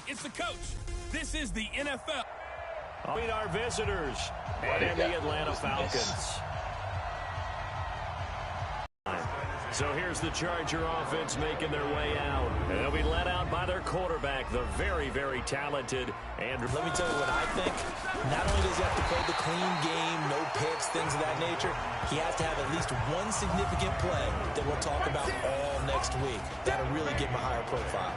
it's the coach. This is the NFL. Meet our visitors and the Atlanta Falcons. So here's the Charger offense making their way out. And they'll be led out by their quarterback, the very, very talented Andrew. Let me tell you what I think. Not only does he have to play the clean game, no picks, things of that nature, he has to have at least one significant play that we'll talk about all next week. That'll really give him a higher profile.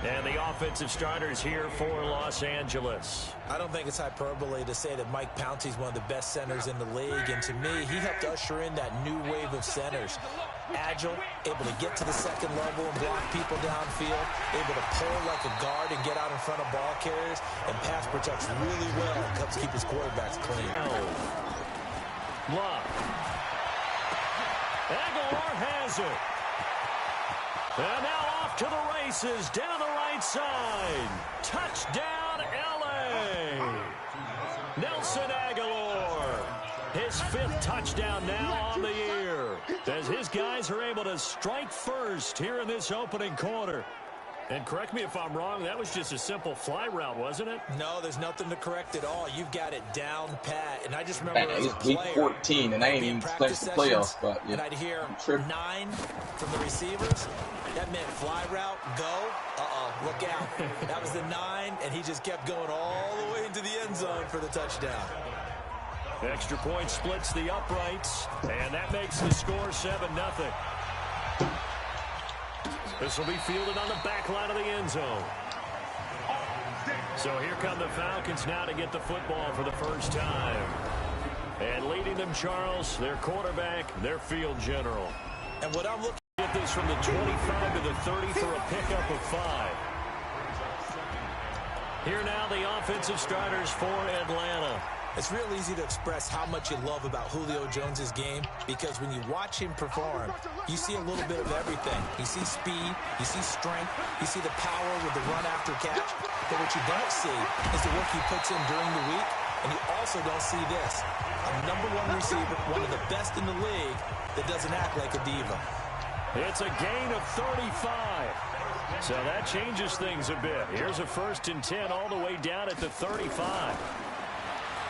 And the offensive starters here for Los Angeles. I don't think it's hyperbole to say that Mike Pouncey is one of the best centers in the league. And to me, he helped usher in that new wave of centers. Agile, able to get to the second level and block people downfield, able to pull like a guard and get out in front of ball carriers, and pass protects really well and helps keep his quarterbacks clean. Love. Aguilar has it. And now off to the races, down the right side. Touchdown, L.A. Nelson Aguilar. His 5th touchdown now on the year, as his guys are able to strike first here in this opening quarter. And correct me if I'm wrong, that was just a simple fly route, wasn't it? No, there's nothing to correct at all. You've got it down pat. And I just remember as a it's player, week 14, and I ain't even finished the playoffs. But yeah, and I'd hear 9 from the receivers. That meant fly route, go. Look out. That was the 9, and he just kept going all the way into the end zone for the touchdown. Extra point splits the uprights, and that makes the score 7-0. This will be fielded on the back line of the end zone. So here come the Falcons now to get the football for the first time. And leading them, Charles, their quarterback, their field general. And what I'm looking at this from the 25 to the 30 for a pickup of 5. Here now the offensive starters for Atlanta. It's real easy to express how much you love about Julio Jones' game, because when you watch him perform, you see a little bit of everything. You see speed, you see strength, you see the power with the run after catch. But what you don't see is the work he puts in during the week, and you also don't see this. A #1 receiver, one of the best in the league, that doesn't act like a diva. It's a gain of 35. So that changes things a bit. Here's a 1st and 10 all the way down at the 35.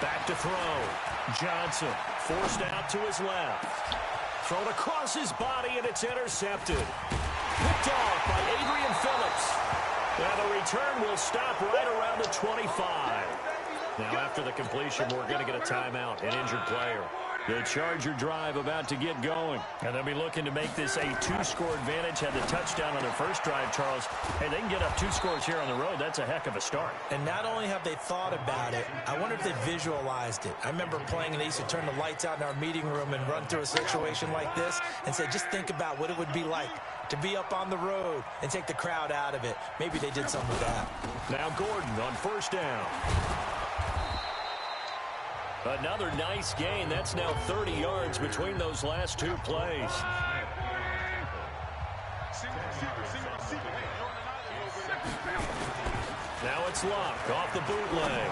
Back to throw. Johnson forced out to his left. Thrown across his body, and it's intercepted. Picked off by Adrian Phillips. Now the return will stop right around the 25. Now after the completion, we're going to get a timeout, an injured player. The Charger drive about to get going. And they'll be looking to make this a 2-score advantage. Had the touchdown on their first drive, Charles. Hey, they can get up 2 scores here on the road. That's a heck of a start. And not only have they thought about it, I wonder if they visualized it. I remember playing and they used to turn the lights out in our meeting room and run through a situation like this and say, just think about what it would be like to be up on the road and take the crowd out of it. Maybe they did something with that. Now Gordon on 1st down. Another nice gain. That's now 30 yards between those last 2 plays. Now it's Luck off the bootleg.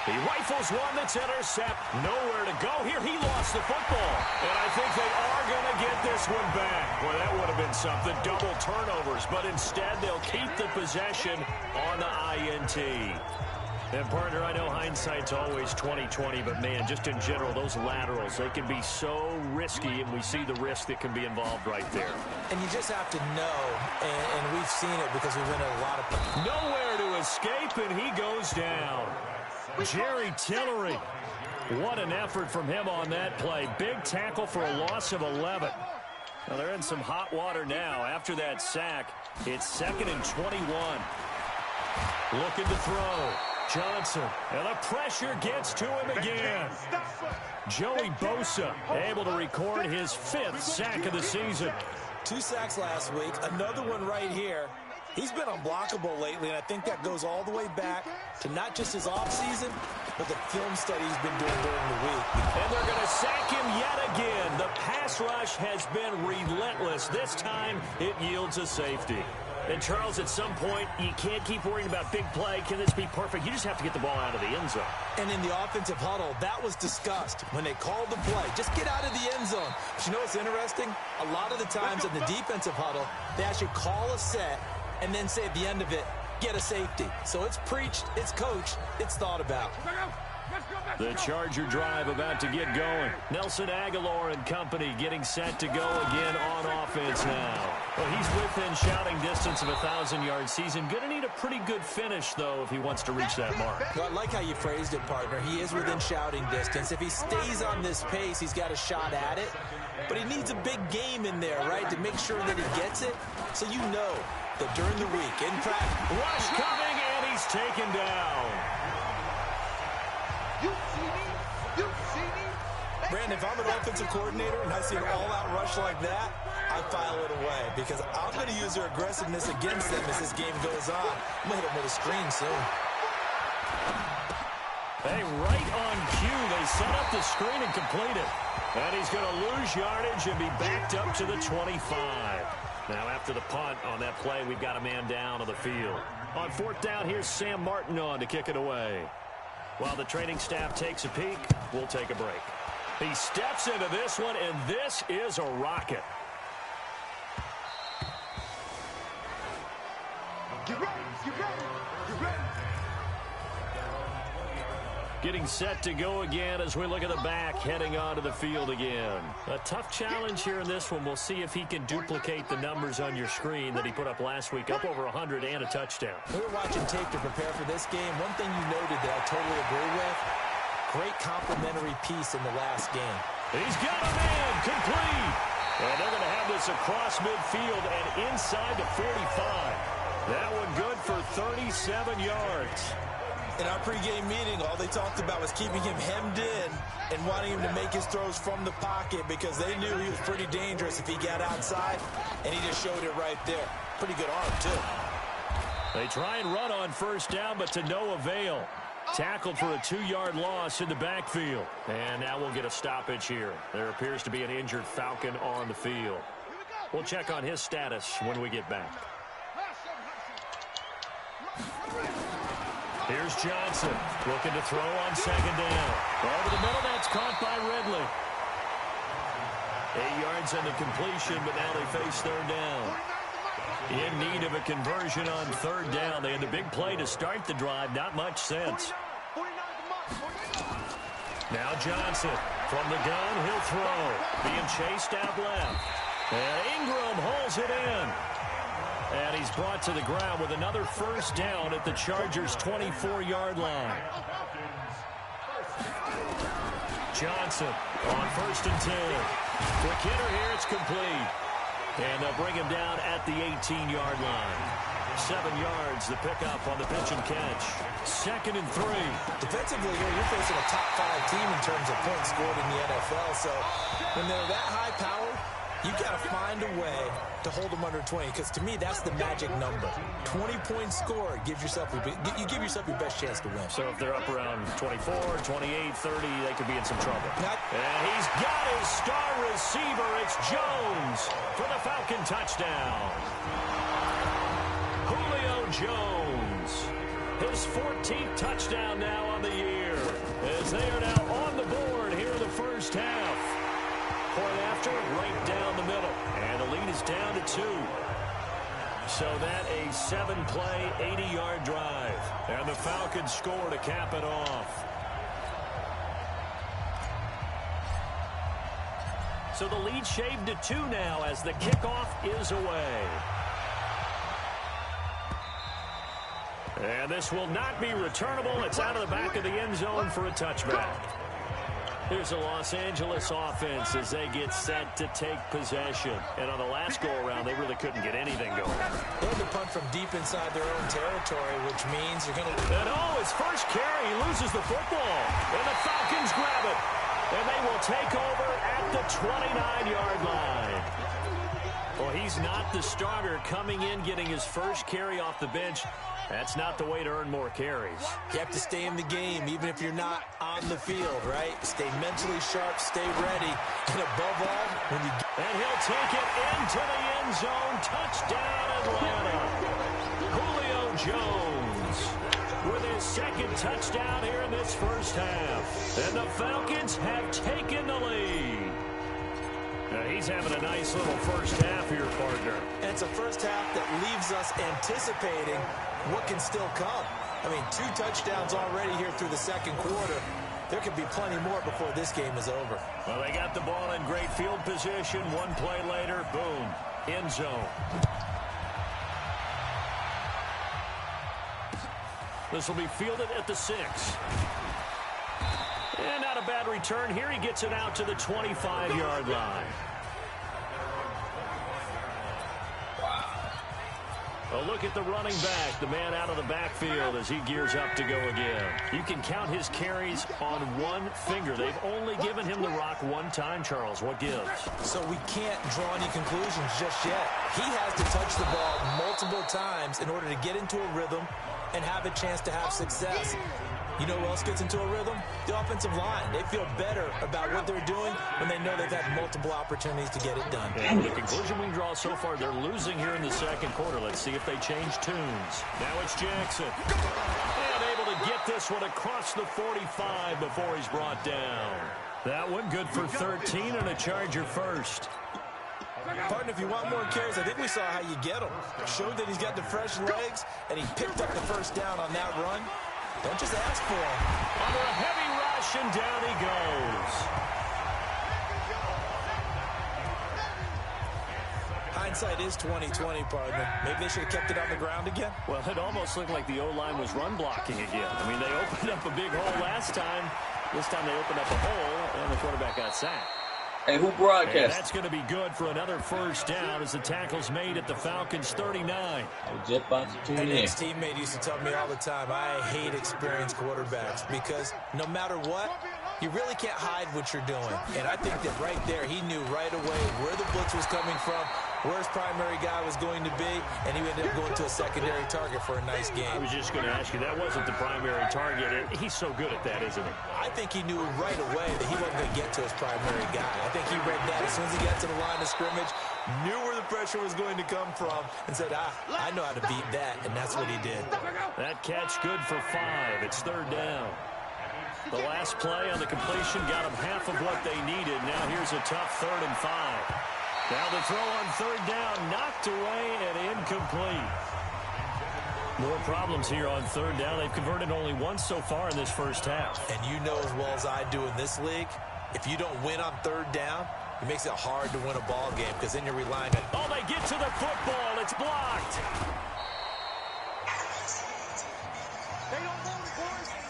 He rifles one that's intercepted. Nowhere to go here. He lost the football. And I think they are going to get this one back. Well, that would have been something. Double turnovers. But instead, they'll keep the possession on the INT. And, partner, I know hindsight's always 20/20, but, man, just in general, those laterals, they can be so risky, and we see the risk that can be involved right there. And you just have to know, and we've seen it because we've been in a lot of... Nowhere to escape, and he goes down. Jerry Tillery. What an effort from him on that play. Big tackle for a loss of 11. Well, they're in some hot water now. After that sack, it's 2nd and 21. Looking to throw. Johnson, and the pressure gets to him again. Joey Bosa able to record his 5th sack of the season. 2 sacks last week, another one right here. He's been unblockable lately, and I think that goes all the way back to not just his offseason, but the film study he's been doing during the week. And they're going to sack him yet again. The pass rush has been relentless. This time, it yields a safety. And, Charles, at some point, you can't keep worrying about big play. Can this be perfect? You just have to get the ball out of the end zone. And in the offensive huddle, that was discussed when they called the play. Just get out of the end zone. But you know what's interesting? A lot of the times in the defensive huddle, they actually call a set, and then say at the end of it, get a safety. So it's preached, it's coached, it's thought about. The Charger drive about to get going. Nelson Aguilar and company getting set to go again on offense now. Well, he's within shouting distance of a 1,000-yard season. Going to need a pretty good finish, though, if he wants to reach that mark. Well, I like how you phrased it, partner. He is within shouting distance. If he stays on this pace, he's got a shot at it. But he needs a big game in there, right, to make sure that he gets it. So you know that during the week, in practice, rush coming, and he's taken down. Brandon, if I'm an offensive coordinator and I see an all-out rush like that, I file it away because I'm going to use their aggressiveness against them as this game goes on. I'm going to hit them with a screen soon. Hey, right on cue, they set up the screen and complete it. And he's going to lose yardage and be backed up to the 25. Now, after the punt on that play, we've got a man down on the field. On fourth down, here's Sam Martin on to kick it away. While the training staff takes a peek, we'll take a break. He steps into this one, and this is a rocket. Get ready, get ready, get ready. Getting set to go again as we look at the back, heading onto the field again. A tough challenge here in this one. We'll see if he can duplicate the numbers on your screen that he put up last week, up over 100 and a touchdown. We were watching tape to prepare for this game. One thing you noted that I totally agree with, great complimentary piece in the last game. He's got a man, complete. And they're going to have this across midfield and inside the 45. That one good for 37 yards. In our pregame meeting, all they talked about was keeping him hemmed in and wanting him to make his throws from the pocket because they knew he was pretty dangerous if he got outside, and he just showed it right there. Pretty good arm, too. They try and run on first down, but to no avail. Tackled for a 2-yard loss in the backfield. And now we'll get a stoppage here. There appears to be an injured Falcon on the field. We'll check on his status when we get back. Here's Johnson looking to throw on second down. Over the middle, that's caught by Ridley. 8 yards on the completion, but now they face third down. In need of a conversion on third down. They had the big play to start the drive. Not much sense. Now Johnson from the gun. He'll throw. Being chased out left. And Ingram holds it in. And he's brought to the ground with another first down at the Chargers' 24-yard line. Johnson on first and 10. Quick hitter here. It's complete. And they'll bring him down at the 18-yard line. 7 yards, the pickup on the pitch and catch. Second and 3. Defensively here, you're facing a top 5 team in terms of points scored in the NFL. So when they're that high power, you've got to find a way to hold them under 20. Because to me, that's the magic number. 20 points scored gives yourself you give yourself your best chance to win. So if they're up around 24, 28, 30, they could be in some trouble. And he's got his star receiver. It's Jones for the Falcon touchdown. Julio Jones. His 14th touchdown now on the year. As they are now on the board here in the first half. Point after, right down the middle. And the lead is down to 2. So that a 7-play, 80-yard drive. And the Falcons score to cap it off. So the lead shaved to 2 now as the kickoff is away. And this will not be returnable. It's out of the back of the end zone for a touchback. Here's the Los Angeles offense as they get set to take possession. And on the last go-around, they really couldn't get anything going. They had to punt from deep inside their own territory, which means you're going to... And his first carry, he loses the football. And the Falcons grab it. And they will take over at the 29-yard line. Well, he's not the starter coming in, getting his first carry off the bench. That's not the way to earn more carries. You have to stay in the game, even if you're not on the field, right? Stay mentally sharp, stay ready, and above all, when you... And he'll take it into the end zone. Touchdown, Atlanta. Julio Jones with his second touchdown here in this first half. And the Falcons have taken the lead. He's having a nice little first half here, partner. And it's a first half that leaves us anticipating what can still come. I mean, 2 touchdowns already here through the second quarter. There could be plenty more before this game is over. Well, they got the ball in great field position. One play later, boom, end zone. This will be fielded at the 6. And not a bad return here. He gets it out to the 25-yard line. A look at the running back, the man out of the backfield as he gears up to go again. You can count his carries on one finger. They've only given him the rock one time, Charles. What gives? So we can't draw any conclusions just yet. He has to touch the ball multiple times in order to get into a rhythm and have a chance to have success. You know who else gets into a rhythm? The offensive line. They feel better about what they're doing when they know they've had multiple opportunities to get it done. And the conclusion we draw so far, they're losing here in the second quarter. Let's see if they change tunes. Now it's Jackson. And able to get this one across the 45 before he's brought down. That one good for 13 and a Charger first. Partner, if you want more carries, I think we saw how you get them. Showed that he's got the fresh legs, and he picked up the first down on that run. Don't just ask for him. Under a heavy rush, and down he goes. Hindsight is 20/20, partner. Maybe they should have kept it on the ground again. Well, it almost looked like the O-line was run blocking again. I mean, they opened up a big hole last time. This time they opened up a hole, and the quarterback got sacked. Hey, who broadcast? And that's going to be good for another first down as the tackle's made at the Falcons' 39. An ex-teammate used to tell me all the time, I hate experienced quarterbacks because no matter what, you really can't hide what you're doing. And I think that right there, he knew right away where the blitz was coming from, where his primary guy was going to be, and he ended up going to a secondary target for a nice game. I was just going to ask you, that wasn't the primary target. He's so good at that, isn't he? I think he knew right away that he wasn't going to get to his primary guy. I think he read that as soon as he got to the line of scrimmage, knew where the pressure was going to come from, and said, I know how to beat that, and that's what he did. That catch good for 5. It's third down. The last play on the completion got them half of what they needed. Now here's a tough 3rd and 5. Now the throw on 3rd down, knocked away and incomplete. More problems here on 3rd down. They've converted only once so far in this first half. And you know as well as I do in this league, if you don't win on 3rd down, it makes it hard to win a ball game because then you're relying on... Oh, they get to the football. It's blocked.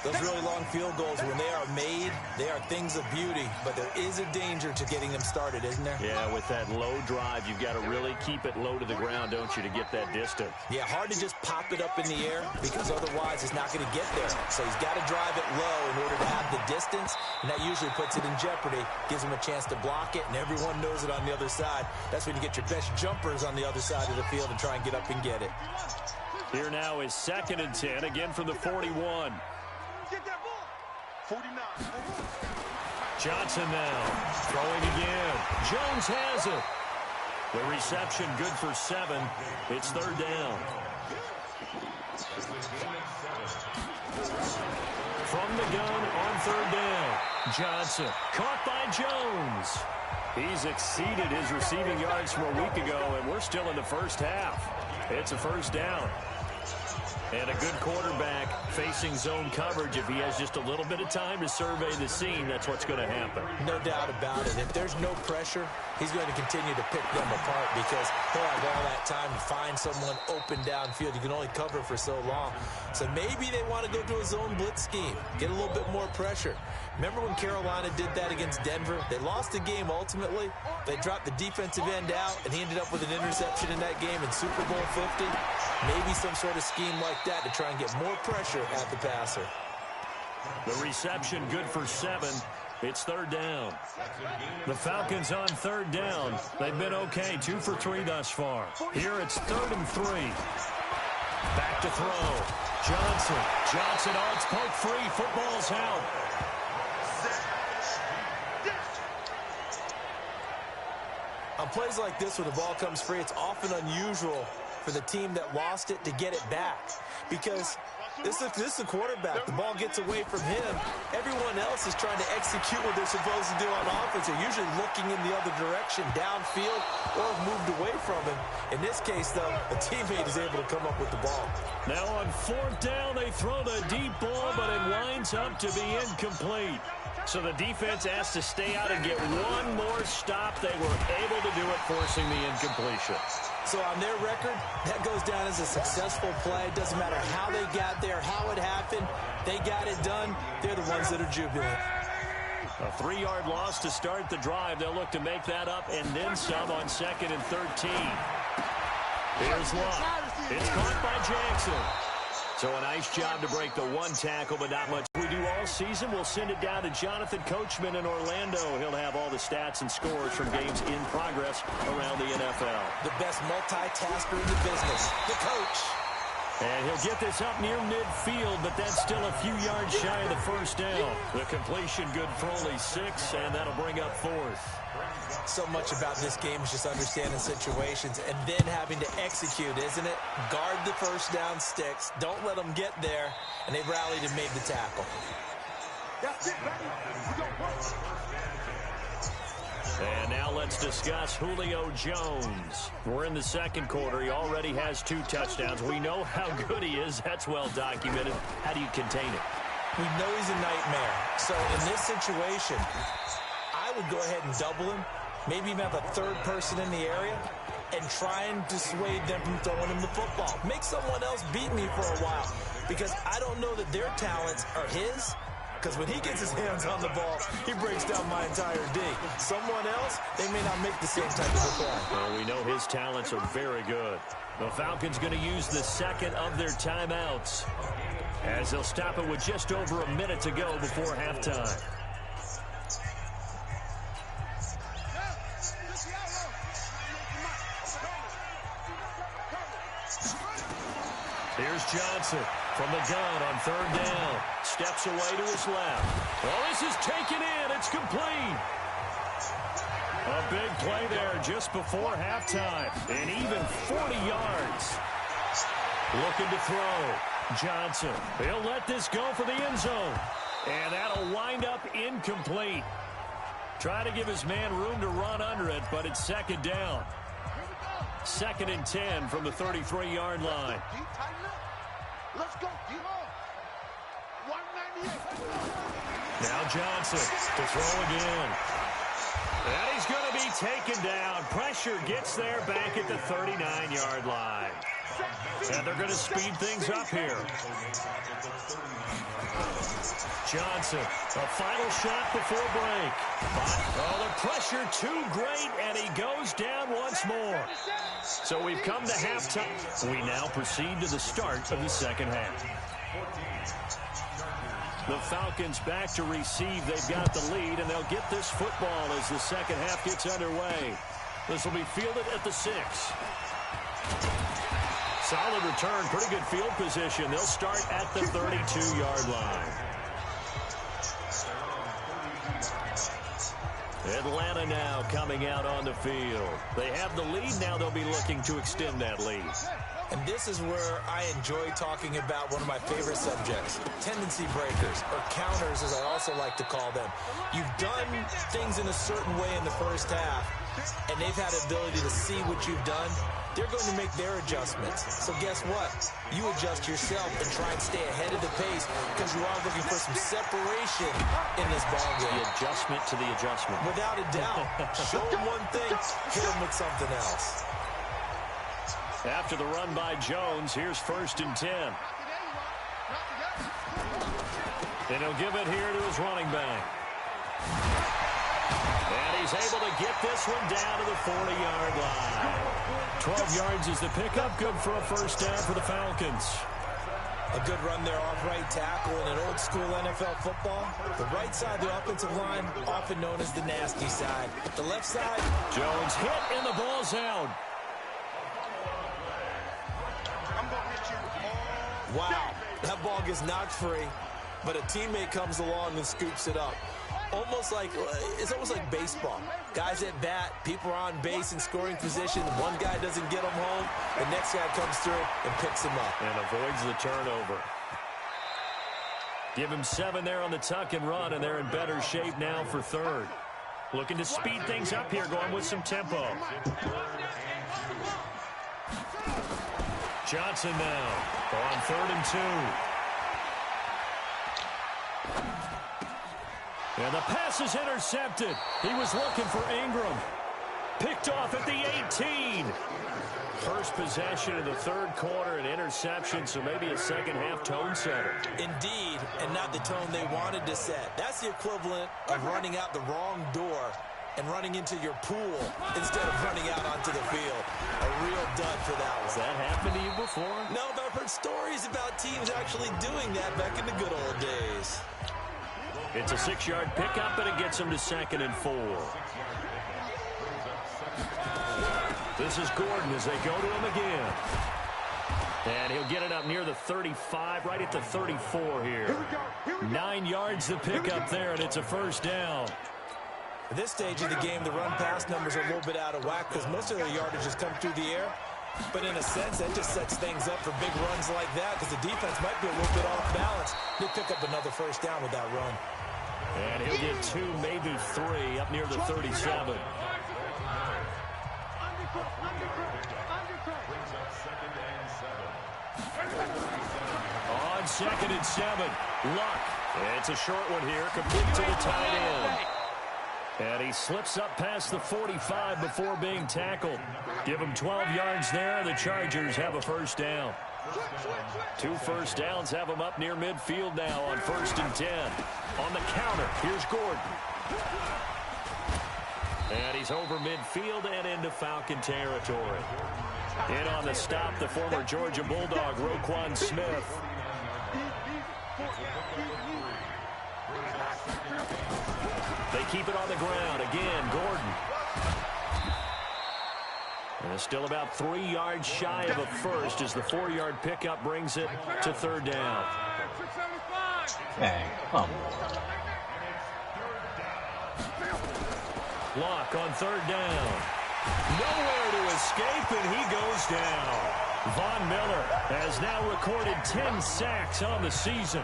Those really long field goals, when they are made, they are things of beauty, but there is a danger to getting them started, isn't there? Yeah, with that low drive, you've got to really keep it low to the ground, don't you, to get that distance. Yeah, hard to just pop it up in the air because otherwise it's not going to get there. So he's got to drive it low in order to have the distance, and that usually puts it in jeopardy, gives him a chance to block it, and everyone knows it on the other side. That's when you get your best jumpers on the other side of the field and try and get up and get it. Here now is 2nd and 10, again from the 41. Get that ball. 49. Johnson now throwing again. Jones has it. The reception good for 7. It's 3rd down. From the gun on 3rd down. Johnson caught by Jones. He's exceeded his receiving yards from a week ago, and we're still in the first half. It's a first down. And a good quarterback facing zone coverage. If he has just a little bit of time to survey the scene, that's what's going to happen. No doubt about it. If there's no pressure, he's going to continue to pick them apart because he'll have all that time to find someone open downfield. You can only cover for so long. So maybe they want to go to a zone blitz scheme, get a little bit more pressure. Remember when Carolina did that against Denver? They lost the game ultimately. They dropped the defensive end out, and he ended up with an interception in that game in Super Bowl 50. Maybe some sort of scheme like that to try and get more pressure at the passer. The reception good for 7. It's 3rd down. The Falcons on 3rd down. They've been okay, 2 for 3 thus far. Here it's 3rd and 3. Back to throw. Johnson. Oh, it's poke free. Football's out. On plays like this where the ball comes free, it's often unusual for the team that lost it to get it back because This is the quarterback. The ball gets away from him. Everyone else is trying to execute what they're supposed to do on offense. They're usually looking in the other direction, downfield, or moved away from him. In this case, though, a teammate is able to come up with the ball. Now on fourth down, they throw the deep ball, but it winds up to be incomplete. So the defense asked to stay out and get one more stop. They were able to do it, forcing the incompletion. So on their record, that goes down as a successful play. It doesn't matter how they got there, how it happened. They got it done. They're the ones that are jubilant. A 3-yard loss to start the drive. They'll look to make that up and then some on 2nd and 13. Here's Luck. It's caught by Jackson. So a nice job to break the one tackle, but not much we do all season. We'll send it down to Jonathan Coachman in Orlando. He'll have all the stats and scores from games in progress around the NFL. The best multitasker in the business, the coach. And he'll get this up near midfield, but that's still a few yards shy of the first down. The completion good for only 6, and that'll bring up 4th. So much about this game is just understanding situations and then having to execute, isn't it? Guard the first down sticks. Don't let them get there. And they rallied and made the tackle. That's it, baby. We gon' work. And now let's discuss Julio Jones. We're in the second quarter. He already has 2 touchdowns. We know how good he is. That's well documented. How do you contain it? We know he's a nightmare. So in this situation, I would go ahead and double him. Maybe even have a third person in the area and try and dissuade them from throwing him the football. Make someone else beat me for a while because I don't know that their talents are his. Because when he gets his hands on the ball, he breaks down my entire D. Someone else, they may not make the same type of a play. Well, we know his talents are very good. The Falcons going to use the second of their timeouts as they'll stop it with just over a minute to go before halftime. Here's Johnson from the gun on 3rd down. Steps away to his left. Well, this is taken in. It's complete. A big play there just before halftime. And even 40 yards. Looking to throw. Johnson. He'll let this go for the end zone. And that'll wind up incomplete. Try to give his man room to run under it, but it's 2nd down. 2nd and 10 from the 33-yard line. Let's go. 198. Now Johnson to throw again. And he's going to be taken down. Pressure gets there back at the 39-yard line. And they're going to speed things up here. Johnson, a final shot before break. Oh, the pressure too great, and he goes down once more. So we've come to halftime. We now proceed to the start of the second half. The Falcons back to receive. They've got the lead, and they'll get this football as the second half gets underway. This will be fielded at the 6. Solid return, pretty good field position. They'll start at the 32-yard line. Atlanta now coming out on the field. They have the lead. Now they'll be looking to extend that lead. And this is where I enjoy talking about one of my favorite subjects, tendency breakers, or counters as I also like to call them. You've done things in a certain way in the first half, and they've had the ability to see what you've done. They're going to make their adjustments. So guess what? You adjust yourself and try and stay ahead of the pace because you are looking for some separation in this ballgame. The adjustment to the adjustment. Without a doubt. Show them one thing, hit them with something else. After the run by Jones, here's 1st and 10. And he'll give it here to his running back. And he's able to get this one down to the 40-yard line. 12 yards is the pickup. Good for a first down for the Falcons. A good run there off right tackle in an old-school NFL football. The right side of the offensive line, often known as the nasty side. The left side. Jones hit, and the ball's out. Wow, that ball gets knocked free, but a teammate comes along and scoops it up. It's almost like baseball. Guys at bat, people are on base in scoring position. One guy doesn't get them home. The next guy comes through and picks him up. And avoids the turnover. Give him 7 there on the tuck and run, and they're in better shape now for third. Looking to speed things up here, going with some tempo. Johnson now on 3rd and 2. And the pass is intercepted. He was looking for Ingram. Picked off at the 18. First possession of the 3rd quarter, an interception, so maybe a second-half tone setter. Indeed, and not the tone they wanted to set. That's the equivalent of running out the wrong door and running into your pool instead of running out onto the field. A real dud for that one. Has that happened to you before? No, but I've heard stories about teams actually doing that back in the good old days. It's a 6-yard pickup, and it gets him to 2nd and 4. This is Gordon as they go to him again. And he'll get it up near the 35, right at the 34 here. 9 yards to pick up there, and it's a first down. At this stage of the game, the run-pass numbers are a little bit out of whack because most of their yardage has come through the air. But in a sense, that just sets things up for big runs like that because the defense might be a little bit off balance. They pick up another first down with that run. And he'll get 2, maybe 3, up near the 37. On 2nd and 7, Luck. It's a short one here, complete to the tight end. And he slips up past the 45 before being tackled. Give him 12 yards there. The Chargers have a first down. 2 first downs have him up near midfield now on 1st and 10. On the counter, here's Gordon. And he's over midfield and into Falcon territory. In on the stop, the former Georgia Bulldog, Roquan Smith. They keep it on the ground. Again, Gordon. And it's still about 3 yards shy of a first as the 4-yard pickup brings it to 3rd down. Hey, come on. Lock on 3rd down. Nowhere to escape, and he goes down. Von Miller has now recorded 10 sacks on the season.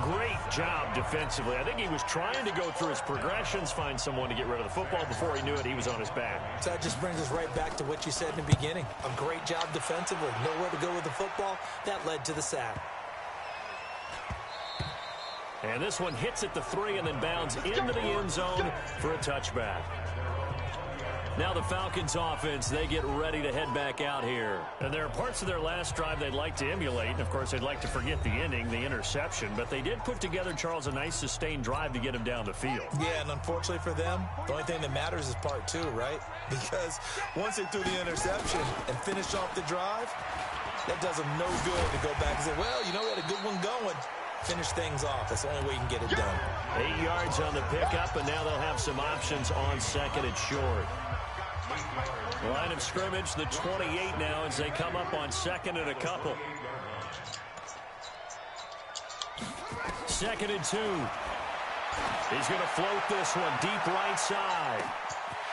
Great job defensively. I think he was trying to go through his progressions, find someone to get rid of the football. Before he knew it, he was on his back. So that just brings us right back to what you said in the beginning. A great job defensively. Nowhere to go with the football. That led to the sack. And this one hits at the 3 and then bounds into the end zone for a touchback. Now the Falcons offense, they get ready to head back out here. And there are parts of their last drive they'd like to emulate. And of course, they'd like to forget the ending, the interception. But they did put together, Charles, a nice sustained drive to get him down the field. Yeah, and unfortunately for them, the only thing that matters is part 2, right? Because once they threw the interception and finished off the drive, that does them no good to go back and say, well, you know, we had a good one going. Finish things off. That's the only way you can get it done. 8 yards on the pickup, and now they'll have some options on 2nd and short. Line of scrimmage, the 28 now as they come up on 2nd and a couple. 2nd and 2. He's going to float this one deep right side.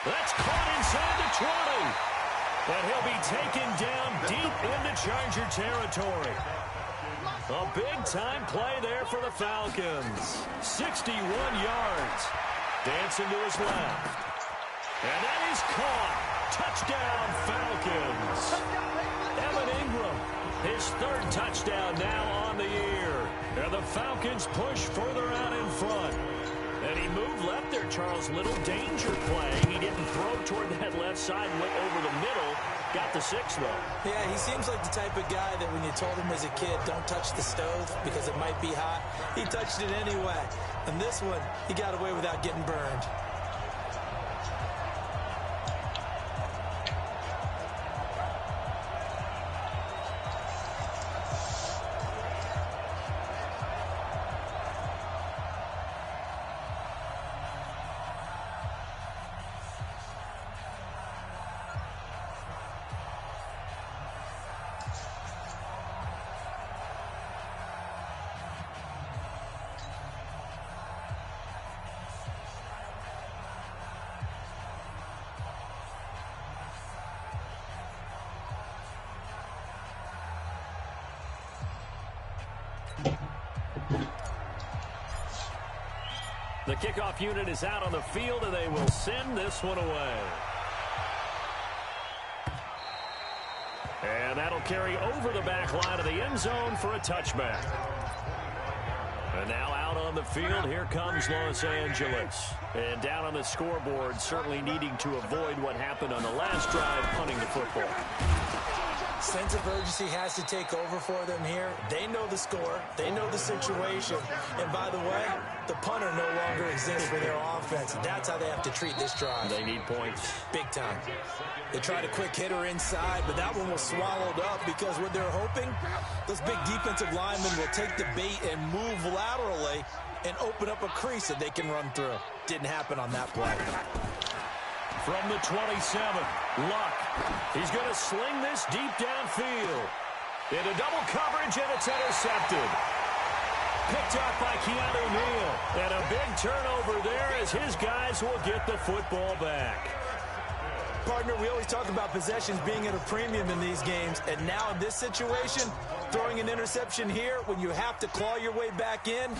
That's caught inside the 20. And he'll be taken down deep into Charger territory. A big-time play there for the Falcons. 61 yards. Dancing to his left. And that is caught. Touchdown, Falcons. Evan Ingram, his 3rd touchdown now on the year. And the Falcons push further out in front. And he moved left there, Charles. Little danger play. He didn't throw toward that left side, went over the middle. Got the 6, though. Yeah, he seems like the type of guy that when you told him as a kid, don't touch the stove because it might be hot, he touched it anyway. And this one, he got away without getting burned. The kickoff unit is out on the field, and they will send this one away. And that'll carry over the back line of the end zone for a touchback. And now out on the field, here comes Los Angeles. And down on the scoreboard, certainly needing to avoid what happened on the last drive, punting the football. Sense of urgency has to take over for them here. They know the score. They know the situation. And by the way, the punter no longer exists for their offense. That's how they have to treat this drive. They need points. Big time. They tried a quick hitter inside, but that one was swallowed up because what they're hoping, those big defensive linemen will take the bait and move laterally and open up a crease that they can run through. Didn't happen on that play. From the 27, Luck. He's going to sling this deep downfield. Into double coverage, and it's intercepted. Picked up by Keanu Neal. And a big turnover there as his guys will get the football back. Partner, we always talk about possessions being at a premium in these games, and now in this situation, throwing an interception here when you have to claw your way back in,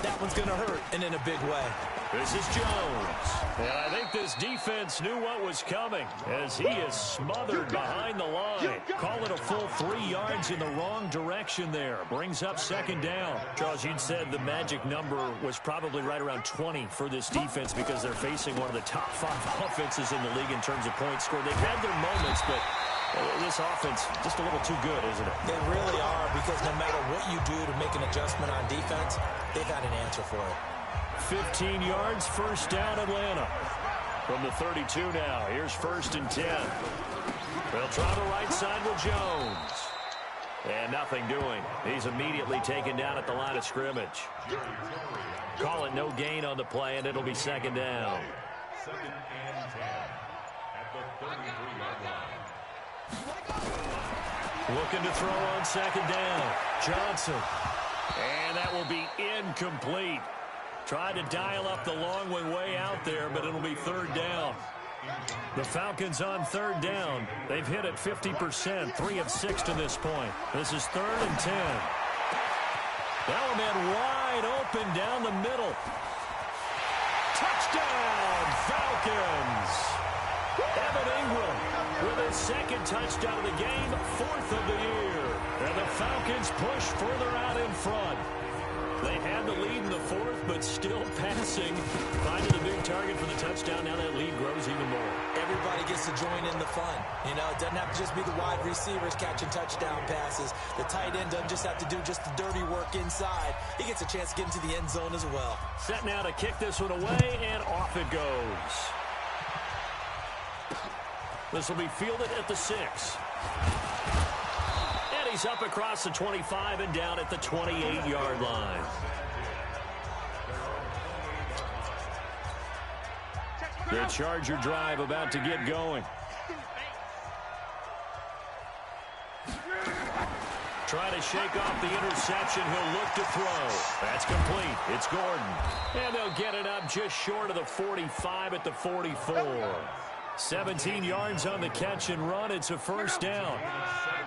that one's going to hurt, and in a big way. This is Jones. And I think this defense knew what was coming as he is smothered behind the line. Call it a full 3 yards in the wrong direction there. Brings up second down. Charles, you'd said the magic number was probably right around 20 for this defense because they're facing one of the top 5 offenses in the league in terms of points scored. They've had their moments, but this offense just a little too good, isn't it? They really are, because no matter what you do to make an adjustment on defense, they've had an answer for it. 15 yards, first down Atlanta. From the 32 now, here's 1st and 10. They'll try the right side with Jones. And nothing doing. He's immediately taken down at the line of scrimmage. Call it no gain on the play, and it'll be second down. 2nd and 10 at the 33-yard line. Looking to throw on second down. Johnson. And that will be incomplete. Tried to dial up the long one way out there, but it'll be 3rd down. The Falcons on 3rd down. They've hit it 50%, 3 of 6 to this point. This is 3rd and 10. Element wide open down the middle. Touchdown, Falcons! Evan Ingram with his 2nd touchdown of the game, 4th of the year. And the Falcons push further out in front. They had the lead in the 4th, but still passing. Finding the big target for the touchdown. Now that lead grows even more. Everybody gets to join in the fun. You know, it doesn't have to just be the wide receivers catching touchdown passes. The tight end doesn't just have to do just the dirty work inside. He gets a chance to get into the end zone as well. Set now to kick this one away, and off it goes. This will be fielded at the 6. He's up across the 25 and down at the 28-yard line. The Charger drive about to get going. Try to shake off the interception. He'll look to throw. That's complete. It's Gordon. And they'll get it up just short of the 45 at the 44. 17 yards on the catch and run. It's a 1st down.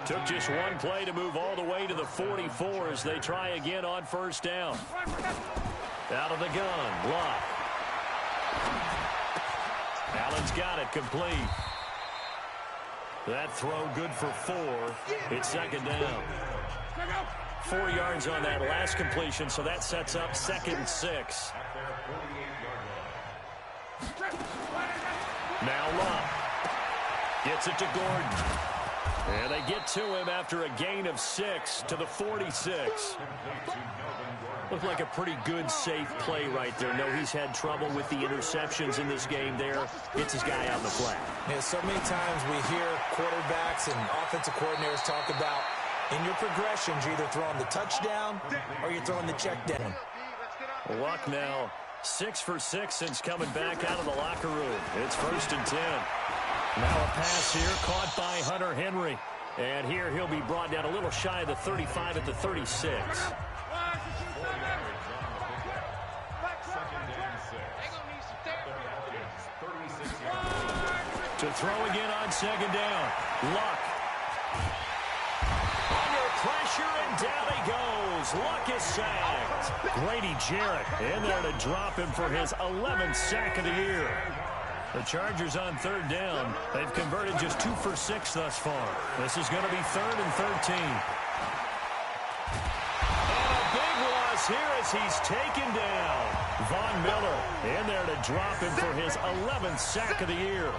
Took just one play to move all the way to the 44 as they try again on 1st down. Out of the gun, Luck. Allen's got it complete. That throw good for 4. It's 2nd down. 4 yards on that last completion, so that sets up 2nd and 6. Now Luck gets it to Gordon. And they get to him after a gain of 6 to the 46. Looked like a pretty good, safe play right there. No, he's had trouble with the interceptions in this game there. Gets his guy out in the flat. Yeah, so many times we hear quarterbacks and offensive coordinators talk about in your progressions, you're either throwing the touchdown or you're throwing the check down. Luck now 6 for 6 since coming back out of the locker room. It's 1st and 10. Now a pass here caught by Hunter Henry. And here he'll be brought down a little shy of the 35 at the 36. To throw again on 2nd down. Luck. Under pressure, and down he goes. Luck is sacked. Grady Jarrett in there to drop him for his 11th sack of the year. The Chargers on third down. They've converted just 2 for 6 thus far. This is going to be 3rd and 13. And a big loss here as he's taken down. Von Miller in there to drop him for his 11th sack of the year.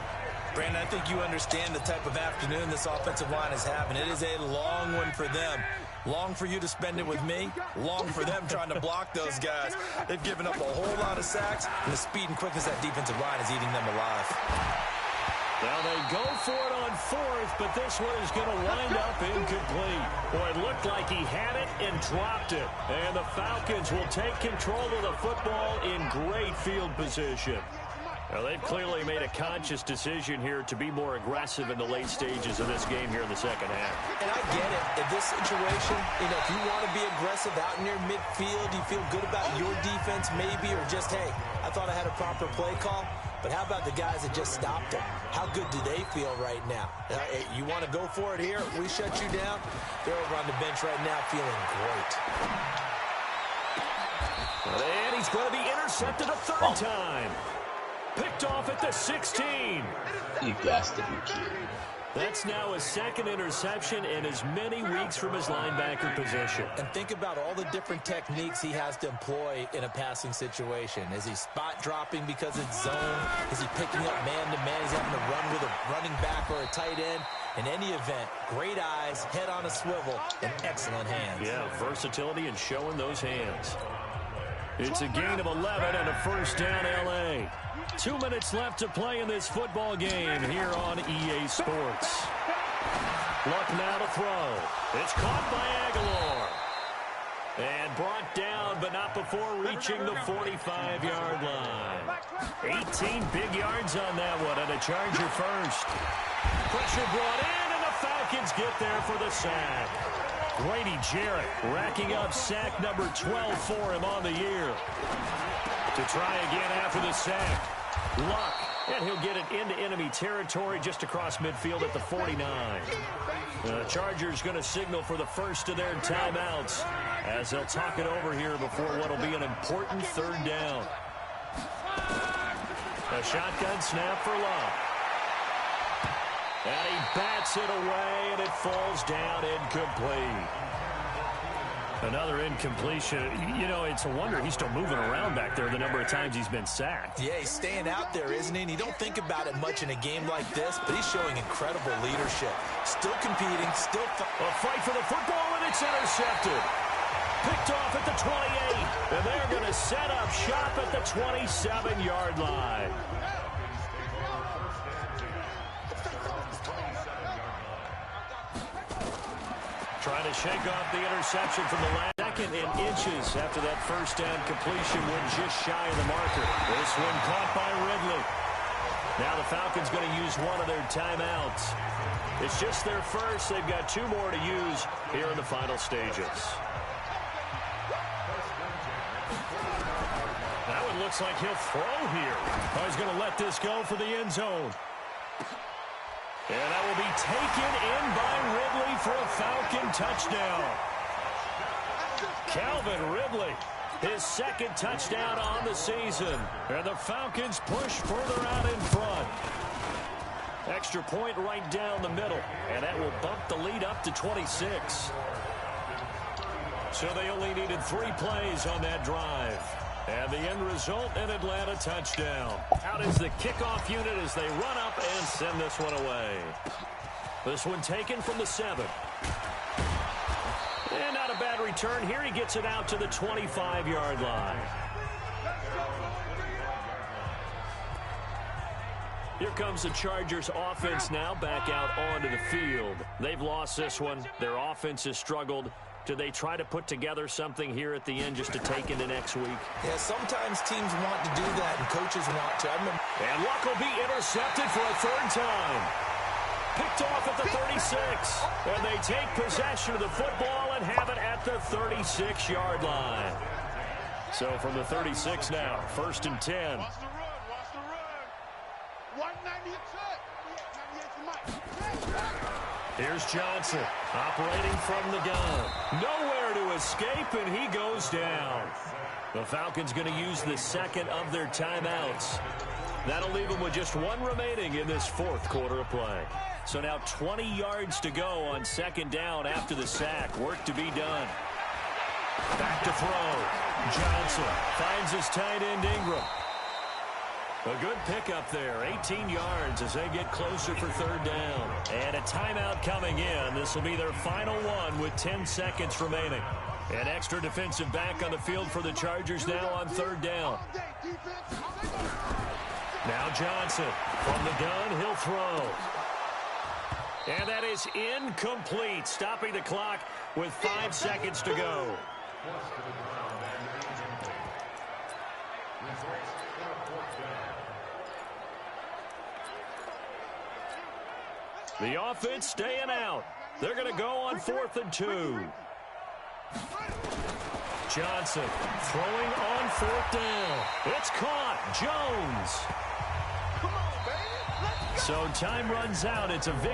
Brandon, I think you understand the type of afternoon this offensive line is having. It is a long one for them. Long for you to spend it with me. Long for them trying to block those guys. They've given up a whole lot of sacks, and the speed and quickness that defensive line is eating them alive. Now they go for it on 4th, but this one is going to wind up incomplete. Boy, it looked like he had it and dropped it. And the Falcons will take control of the football in great field position. Now, they've clearly made a conscious decision here to be more aggressive in the late stages of this game here in the second half. And I get it. In this situation, if you want to be aggressive out near midfield, you feel good about your defense maybe, or just, hey, I thought I had a proper play call. But how about the guys that just stopped them? How good do they feel right now? You want to go for it here? We shut you down? They're over on the bench right now feeling great. And he's going to be intercepted a 3rd time. Picked off at the 16. You got to be kidding. That's now his 2nd interception in as many weeks from his linebacker position. And think about all the different techniques he has to employ in a passing situation. Is he spot dropping because it's zone? Is he picking up man-to-man? He's having to run with a running back or a tight end. In any event, great eyes, head on a swivel, and excellent hands. Yeah, versatility and showing those hands. It's a gain of 11 and a 1st down, L.A. 2 minutes left to play in this football game here on EA Sports. Luck now to throw. It's caught by Aguilar. And brought down, but not before reaching the 45-yard line. 18 big yards on that one, and a Charger first. Pressure brought in, and the Falcons get there for the sack. Grady Jarrett racking up sack number 12 for him on the year. To try again after the sack. Luck, and he'll get it into enemy territory just across midfield at the 49. The Chargers going to signal for the first of their timeouts as they'll talk it over here before what will be an important 3rd down. A shotgun snap for Luck. And he bats it away, and it falls down incomplete. Another incompletion. It's a wonder he's still moving around back there the number of times he's been sacked. Yeah, he's staying out there, isn't he? And you don't think about it much in a game like this, but he's showing incredible leadership. Still competing, still a fight for the football, and it's intercepted. Picked off at the 28, and they're going to set up shop at the 27-yard line. Trying to shake off the interception from the last 2nd and inches after that 1st down completion went just shy of the marker. This one caught by Ridley. Now the Falcons going to use one of their timeouts. It's just their first. They've got 2 more to use here in the final stages. Now it looks like he'll throw here. Oh, he's going to let this go for the end zone. And that will be taken in by Ridley for a Falcon touchdown. Calvin Ridley, his 2nd touchdown on the season. And the Falcons push further out in front. Extra point right down the middle. And that will bump the lead up to 26. So they only needed 3 plays on that drive. And the end result, an Atlanta touchdown. Out is the kickoff unit as they run up and send this one away. This one taken from the 7. And not a bad return here. He gets it out to the 25-yard line. Here comes the Chargers offense now back out onto the field. They've lost this one. Their offense has struggled. Do they try to put together something here at the end just to take into next week? Yeah, sometimes teams want to do that, and coaches want to. And Luck will be intercepted for a 3rd time. Picked off at the 36. And they take possession of the football and have it at the 36-yard line. So from the 36 now, 1st and 10. Watch the run. Watch the run. 198 check. Here's Johnson operating from the gun. Nowhere to escape, and he goes down. The Falcons going to use the second of their timeouts. That'll leave them with just one remaining in this fourth quarter of play. So now 20 yards to go on second down after the sack. Work to be done. Back to throw. Johnson finds his tight end Ingram. A good pickup there, 18 yards as they get closer for third down. And a timeout coming in. This will be their final one with 10 seconds remaining. An extra defensive back on the field for the Chargers now on third down. Now Johnson from the gun, he'll throw. And that is incomplete, stopping the clock with 5 seconds to go. The offense staying out. They're going to go on 4th and 2. Johnson throwing on 4th down. It's caught. Jones. So time runs out. It's a victory.